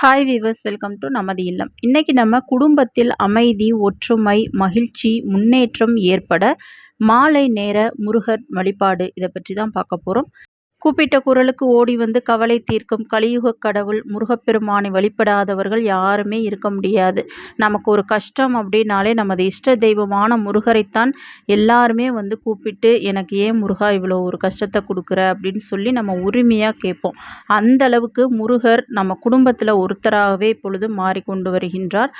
Hi viewers, welcome to நமது இல்லம். இன்னைக்கு நம்ம குடும்பத்தில் அமைதி, ஒற்றுமை, மகிழ்ச்சி, முன்னேற்றம் ஏற்பட மாலை நேர முருகர் வழிபாடு இதை பற்றி தான் பார்க்க போகிறோம். கூப்பிட்ட குரலுக்கு ஓடி வந்து கவலை தீர்க்கும் கலியுக கடவுள் முருகப்பெருமானை வழிபடாதவர்கள் யாருமே இருக்க முடியாது. நமக்கு ஒரு கஷ்டம் அப்படின்னாலே நமது இஷ்ட தெய்வமான முருகரைத்தான் எல்லாருமே வந்து கூப்பிட்டு, எனக்கு ஏன் முருகா இவ்வளோ ஒரு கஷ்டத்தை கொடுக்குற அப்படின்னு சொல்லி நம்ம உரிமையாக கேட்போம். அந்த அளவுக்கு முருகர் நம்ம குடும்பத்தில் ஒருத்தராகவே இப்பொழுது மாறிக்கொண்டு வருகின்றார்.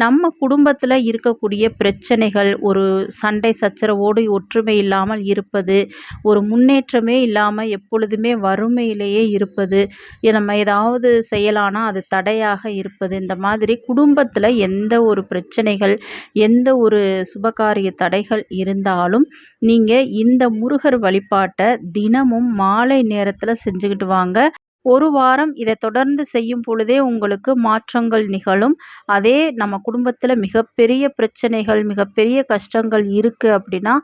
நம்ம குடும்பத்தில் இருக்கக்கூடிய பிரச்சனைகள், ஒரு சண்டை சச்சரவோடு ஒற்றுமை இல்லாமல் இருப்பது, ஒரு முன்னேற்றமே இல்லாமல் எப்பொழுதுமே வறுமையிலேயே இருப்பது, நம்ம ஏதாவது செய்யலானா அது தடையாக இருப்பது, இந்த மாதிரி குடும்பத்தில் எந்த ஒரு பிரச்சனைகள், எந்த ஒரு சுபகாரிய தடைகள் இருந்தாலும் நீங்கள் இந்த முருகர் வழிபாட்டை தினமும் மாலை நேரத்தில் செஞ்சுக்கிட்டு வாங்க. ஒரு வாரம் இதை தொடர்ந்து செய்யும் பொழுதே உங்களுக்கு மாற்றங்கள் நிகழும். அதே நம்ம குடும்பத்தில் மிகப்பெரிய பிரச்சனைகள், மிகப்பெரிய கஷ்டங்கள் இருக்குது அப்படின்னா,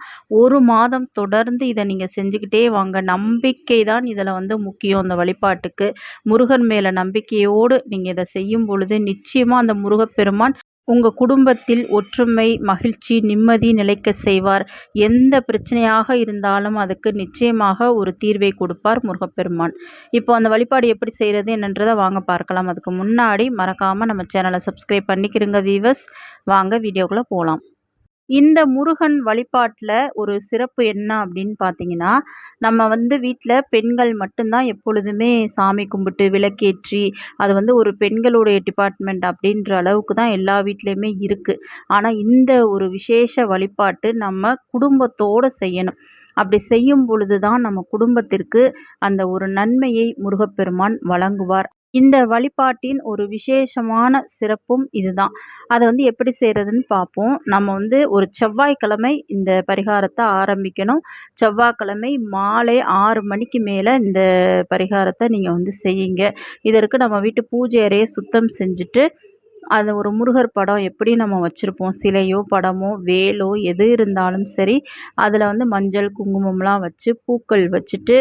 ஒரு மாதம் தொடர்ந்து இதை நீங்கள் செஞ்சுக்கிட்டே வாங்க. நம்பிக்கை தான் இதில் வந்து முக்கியம். அந்த வழிபாட்டுக்கு முருகன் மேலே நம்பிக்கையோடு நீங்கள் இதை செய்யும் பொழுது நிச்சயமாக அந்த முருகப்பெருமான் உங்கள் குடும்பத்தில் ஒற்றுமை, மகிழ்ச்சி, நிம்மதி நிலைக்க செய்வார். எந்த பிரச்சனையாக இருந்தாலும் அதுக்கு நிச்சயமாக ஒரு தீர்வை கொடுப்பார் முருகப்பெருமான். இப்போ அந்த வழிபாடு எப்படி செய்கிறது என்னன்றதை வாங்க பார்க்கலாம். அதுக்கு முன்னாடி மறக்காமல் நம்ம சேனலை சப்ஸ்கிரைப் பண்ணிக்கிறங்க வீவர்ஸ். வாங்க வீடியோக்குள்ளே போகலாம். இந்த முருகன் வழிபாட்டில் ஒரு சிறப்பு என்ன அப்படின்னு பார்த்தீங்கன்னா, நம்ம வந்து வீட்டில் பெண்கள் மட்டும்தான் எப்பொழுதுமே சாமி கும்பிட்டு விளக்கேற்றி, அது வந்து ஒரு பெண்களுடைய டிபார்ட்மெண்ட் அப்படின்ற அளவுக்கு தான் எல்லா வீட்லேயுமே இருக்குது. ஆனால் இந்த ஒரு விசேஷ வழிபாட்டு நம்ம குடும்பத்தோடு செய்யணும். அப்படி செய்யும் பொழுது தான் நம்ம குடும்பத்திற்கு அந்த ஒரு நன்மையை முருகப்பெருமான் வழங்குவார். இந்த வழிபாட்டின் ஒரு விசேஷமான சிறப்பும் இதுதான். அதை வந்து எப்படி செய்கிறதுன்னு பார்ப்போம். நம்ம வந்து ஒரு செவ்வாய்க்கிழமை இந்த பரிகாரத்தை ஆரம்பிக்கணும். செவ்வாய்க்கிழமை மாலை 6 மணிக்கு மேலே இந்த பரிகாரத்தை நீங்கள் வந்து செய்யுங்க. இதற்கு நம்ம வீட்டு பூஜை அறையை சுத்தம் செஞ்சுட்டு, அது ஒரு முருகர் படம் எப்படி நம்ம வச்சுருப்போம், சிலையோ படமோ வேலோ எது இருந்தாலும் சரி, அதில் வந்து மஞ்சள் குங்குமம்லாம் வச்சு பூக்கள் வச்சுட்டு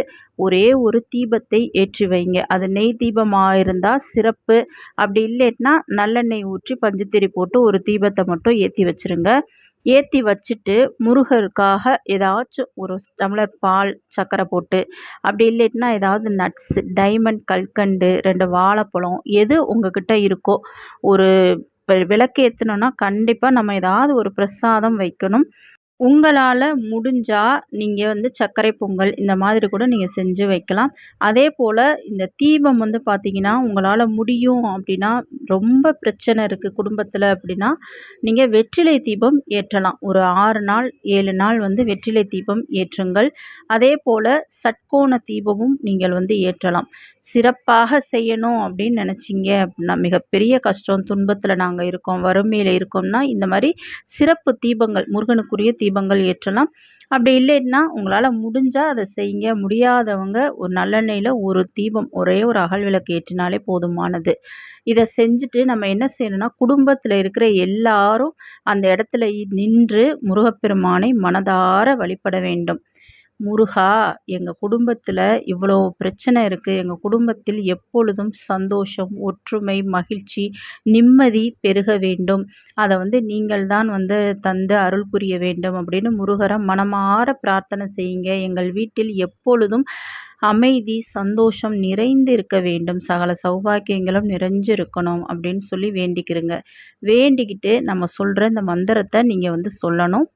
ஒரே ஒரு தீபத்தை ஏற்றி வைங்க. அது நெய் தீபமாக இருந்தால் சிறப்பு. அப்படி இல்லைன்னா நல்லெண்ணெய் ஊற்றி பஞ்சுத்திரி போட்டு ஒரு தீபத்தை மட்டும் ஏற்றி வச்சுருங்க. ஏற்றி வச்சுட்டு முருகருக்காக ஏதாச்சும் ஒரு டம்ளர் பால் சர்க்கரை போட்டு, அப்படி இல்லைன்னா ஏதாவது நட்ஸ், டைமண்ட் கல்கண்டு, 2 வாழைப்பழம் எது உங்ககிட்ட இருக்கோ, ஒரு விளக்கு ஏற்றணுன்னா கண்டிப்பாக நம்ம ஏதாவது ஒரு பிரசாதம் வைக்கணும். உங்களால் முடிஞ்சால் நீங்கள் வந்து சர்க்கரை பொங்கல் இந்த மாதிரி கூட நீங்கள் செஞ்சு வைக்கலாம். அதே போல் இந்த தீபம் வந்து பார்த்திங்கன்னா, உங்களால் முடியும் அப்படின்னா, ரொம்ப பிரச்சனை இருக்குது குடும்பத்தில் அப்படின்னா, நீங்கள் வெற்றிலை தீபம் ஏற்றலாம். ஒரு 6 நாள் 7 நாள் வந்து வெற்றிலை தீபம் ஏற்றுங்கள். அதே போல் சட்கோண தீபமும் நீங்கள் வந்து ஏற்றலாம். சிறப்பாக செய்யணும் அப்படின்னு நினச்சிங்க அப்படின்னா, மிகப்பெரிய கஷ்டம், துன்பத்தில் நாங்கள் இருக்கோம், வறுமையில் இருக்கோம்னா, இந்த மாதிரி சிறப்பு தீபங்கள், முருகனுக்குரிய தீபங்கள் ஏற்றலாம். அப்படி இல்லைன்னா உங்களால் முடிஞ்சால் அதை செய்யுங்க. முடியாதவங்க ஒரு நல்லெண்ணெயில் ஒரு தீபம், ஒரே ஒரு அகல் விளக்கு ஏற்றினாலே போதுமானது. இதை செஞ்சுட்டு நம்ம என்ன செய்யணும்னா, குடும்பத்தில் இருக்கிற எல்லாரும் அந்த இடத்துல நின்று முருகப்பெருமானை மனதார வழிபட வேண்டும். முருகா, எங்கள் குடும்பத்தில் இவ்வளோ பிரச்சனை இருக்குது. எங்கள் குடும்பத்தில் எப்பொழுதும் சந்தோஷம், ஒற்றுமை, மகிழ்ச்சி, நிம்மதி பெருக வேண்டும். அதை வந்து நீங்கள் தான் வந்து தந்து அருள் புரிய வேண்டும் அப்படின்னு முருகரை மனமார பிரார்த்தனை செய்யுங்க. எங்கள் வீட்டில் எப்பொழுதும் அமைதி, சந்தோஷம் நிறைந்து இருக்க வேண்டும். சகல சௌபாக்கியங்களும் நிறைஞ்சு இருக்கணும் அப்படின்னு சொல்லி வேண்டிக்கிறங்க. வேண்டிக்கிட்டு நம்ம சொல்கிற இந்த மந்திரத்தை நீங்கள் வந்து சொல்லணும்.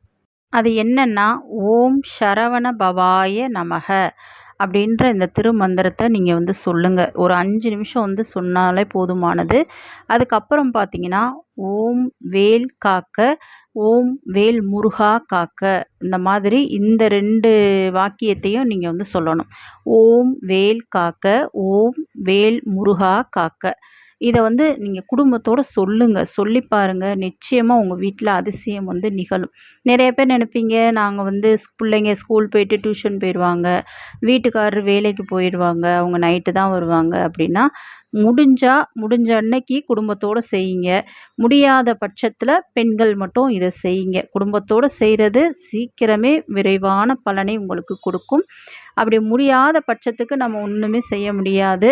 அது என்னன்னா, ஓம் சரவண பவாய நமக அப்படின்ற இந்த திருமந்திரத்தை நீங்கள் வந்து சொல்லுங்கள். ஒரு 5 நிமிஷம் வந்து சொன்னாலே போதுமானது. அதுக்கப்புறம் பார்த்தீங்கன்னா, ஓம் வேல் காக்க, ஓம் வேல் முருகா காக்க, இந்த மாதிரி இந்த 2 வாக்கியத்தையும் நீங்கள் வந்து சொல்லணும். ஓம் வேல் காக்க, ஓம் வேல் முருகா காக்க. இதை வந்து நீங்கள் குடும்பத்தோடு சொல்லுங்கள். சொல்லி பாருங்கள். நிச்சயமாக உங்கள் வீட்டில் அதிசயம் வந்து நிகழும். நிறைய பேர் நினைப்பீங்க, நாங்கள் வந்து பிள்ளைங்க ஸ்கூல் போயிட்டு டியூஷன் போயிடுவாங்க, வீட்டுக்காரர் வேலைக்கு போயிடுவாங்க, அவங்க நைட்டு தான் வருவாங்க அப்படின்னா, முடிஞ்ச அன்னைக்கு குடும்பத்தோடு செய்யுங்க. முடியாத பட்சத்தில் பெண்கள் மட்டும் இதை செய்யுங்க. குடும்பத்தோடு செய்கிறது சீக்கிரமே விரைவான பலனை உங்களுக்கு கொடுக்கும். அப்படி முடியாத பட்சத்துக்கு நம்ம ஒன்றுமே செய்ய முடியாது.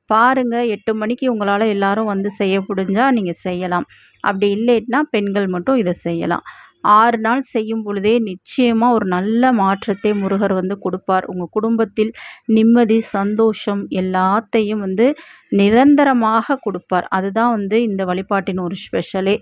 பாருங்க 8 மணிக்கு உங்களால எல்லாரும் வந்து செய்ய முடிஞ்சா நீங்க செய்யலாம். அப்படி இல்லைன்னா பெண்கள் மட்டும் இத செய்யலாம். 6 நாள் செய்யும் பொழுதே நிச்சயமா ஒரு நல்ல மாற்றத்தை முருகர் வந்து குடுப்பார். உங்க குடும்பத்தில் நிம்மதி, சந்தோஷம் எல்லாத்தையும் வந்து நிரந்தரமாக குடுப்பார். அதுதான் வந்து இந்த வழிபாட்டின் ஒரு ஸ்பெஷலே.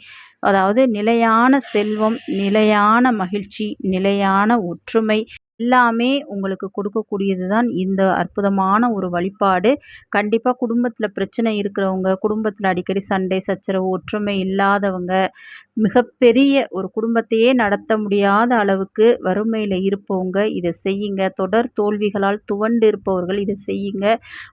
அதாவது நிலையான செல்வம், நிலையான மகிழ்ச்சி, நிலையான ஒற்றுமை எல்லாமே உங்களுக்கு கொடுக்கக்கூடியது தான் இந்த அற்புதமான ஒரு வழிபாடு. கண்டிப்பா குடும்பத்தில பிரச்சனை இருக்கிறவங்க, குடும்பத்தில அடிக்கடி சண்டை, சச்சரவு, ஒற்றுமை இல்லாதவங்க, மிகப்பெரிய ஒரு குடும்பத்தையே நடத்த முடியாத அளவுக்கு வறுமையில இருப்பவங்க இத செய்யுங்க. தொடர் தோல்விகளால் துவண்டு இருப்பவர்கள் இத செய்யுங்க.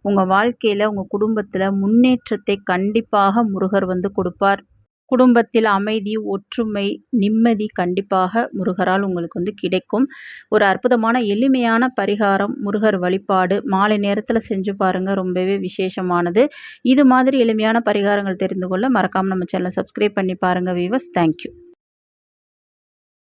உங்க வாழ்க்கையில, உங்க குடும்பத்தில முன்னேற்றத்தை கண்டிப்பாக முருகர் வந்து கொடுப்பார். குடும்பத்தில் அமைதி, ஒற்றுமை, நிம்மதி கண்டிப்பாக முருகரால் உங்களுக்கு வந்து கிடைக்கும். ஒரு அற்புதமான எளிமையான பரிகாரம் முருகர் வழிபாடு. மாலை நேரத்தில செஞ்சு பாருங்க. ரொம்பவே விசேஷமானது. இது மாதிரி எளிமையான பரிகாரங்கள் தெரிந்து கொள்ள மறக்காம நம்ம சேனல சப்ஸ்கிரைப் பண்ணி பாருங்க வியூவர்ஸ். Thank you.